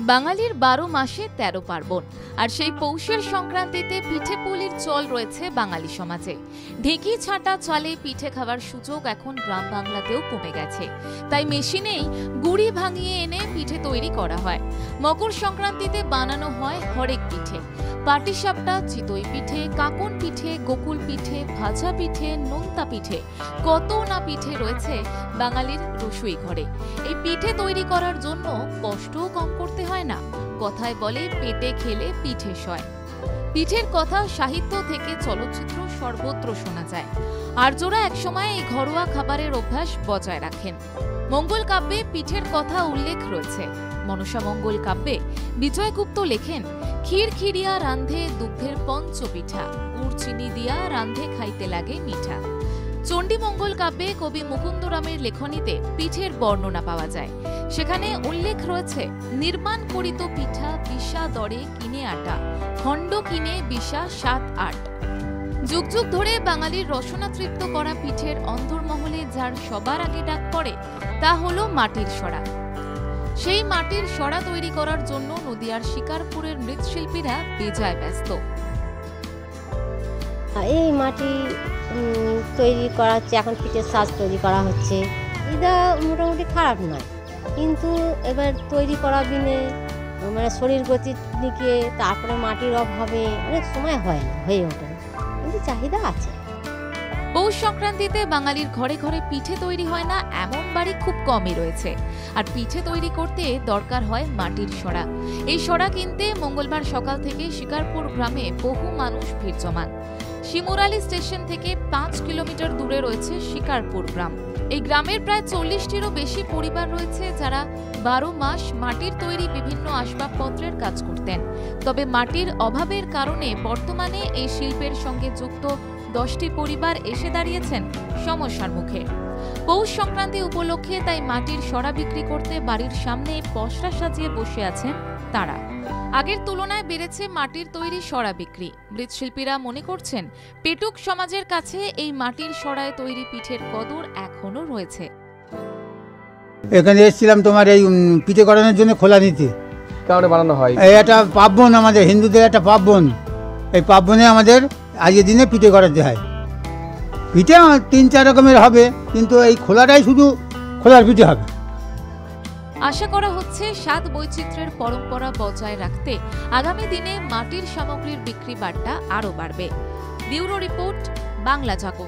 বাঙালির ১২ মাসে ১৩ পার্বণ, আর সেই পৌষের সংক্রান্তিতে পিঠে পুলির চল রয়েছে বাঙালি সমাজে। ঢেঁকি ছাঁটা চালে পিঠে খাওয়ার সুযোগ এখন গ্রাম বাংলাতেও কমে গেছে, তাই মেশিনেই গুড়ি ভাঙিয়ে এনে পিঠে তৈরি করা হয়। মকর সংক্রান্তিতে বানানো হয় হরেক পিঠে, পাটিসাপটা, চিতই পিঠে, কাকন পিঠে, গোকুল পিঠে, ভাজা পিঠে, নোনতা পিঠে, কত না পিঠে রয়েছে বাঙালির রসুই ঘরে। এই পিঠে তৈরি করার জন্য কষ্টও কম করতে হয় না। কথায় বলে পেটে খেলে পিঠে সয়। পিঠের কথা সাহিত্য থেকে চলচ্চিত্র সর্বত্র শোনা যায়। আর্যরা একসময় এই ঘরোয়া খাবারের অভ্যাস বজায় রাখেন। মঙ্গল কাব্যে পিঠের কথা উল্লেখ রয়েছে। মনসা মঙ্গল কাব্যে বিজয়গুপ্ত লেখেন, ক্ষীর খিরিয়া রান্ধে দুগ্ধের পঞ্চপিঠা, গুড় চিনি দিয়া রান্ধে খাইতে লাগে মিঠা। চণ্ডীমঙ্গল কাব্যে কবি মুকুন্দরামের লেখনীতে পিঠের বর্ণনা পাওয়া যায়। সেখানে উল্লেখ রয়েছে, নির্মাণ করিত পিঠা বিশা দরে কিনে আটা, খণ্ড কিনে বিশা ৭-৮। যুগ যুগ ধরে বাঙালির রসনা তৃপ্ত করা পিঠের অন্তর্মহলে যার সবার আগে ডাক পড়ে তা হলো মাটির সরা। সেই মাটির সরা তৈরি করার জন্য নদিয়ার শিকারপুরের মৃৎশিল্পীরা বেজায় ব্যস্ত। এই মাটি তৈরি করা হচ্ছে, এখন পিঠের সাজ তৈরি করা হচ্ছে। এটা মোটামুটি খারাপ নয়, কিন্তু এবার তৈরি করা দিনে মানে শরীর গতি নিকে, তারপরে মাটির অভাবে অনেক সময় হয় না, হয়ে ওঠে না, কিন্তু চাহিদা আছে। পৌষ সংক্রান্তিতে বাঙালির ঘরে ঘরে পিঠে তৈরি হয় না এমন বাড়ি খুব কমই রয়েছে। আর পিঠে তৈরি করতে দরকার হয় মাটির সরা। এই সরা কিনতে মঙ্গলবার সকাল থেকে শিকারপুর গ্রামে বহু মানুষ ভিড় জমান। শিমুরালী স্টেশন থেকে ৫ কিলোমিটার দূরে রয়েছে শিকারপুর গ্রাম। এই গ্রামের প্রায় ৪০টিরও বেশি পরিবার রয়েছে যারা ১২ মাস মাটির তৈরি বিভিন্ন আসবাবপত্রের কাজ করতেন। তবে মাটির অভাবের কারণে বর্তমানে এই শিল্পের সঙ্গে যুক্ত ১০টি পরিবার এসে দাঁড়িয়েছেন সমস্যার মুখে। পৌষ সংক্রান্তি উপলক্ষে তাই মাটির সরা বিক্রি করতে বাড়ির সামনে পসরা সাজিয়ে বসে আছেন তারা। আগের তুলনায় বেড়েছে মাটির তৈরি সরা বিক্রি। মৃৎশিল্পীরা মনে করছেন, পেটুক সমাজের কাছে এই মাটির সরায় তৈরি পিঠের কদর এখনো রয়েছে। এখানে এসেছিলাম তোমার এই পিঠে করানোর জন্য খোলা নিতে। কারণে বানানো হয় এটা পার্বণ, আমাদের হিন্দুদের একটা পার্বণ। এই পার্বণে আমাদের আজকের দিনে পিঠে করাতে হয়। পিঠে ৩-৪ রকমের হবে, কিন্তু এই খোলাটাই শুধু খোলার পিঠে হবে। আশা করা হচ্ছে স্বাদ বৈচিত্র্যের পরম্পরা বজায় রাখতে আগামী দিনে মাটির সামগ্রীর বিক্রি বাট্টা আরও বাড়বে। ব্যুরো রিপোর্ট, বাংলা জাগো।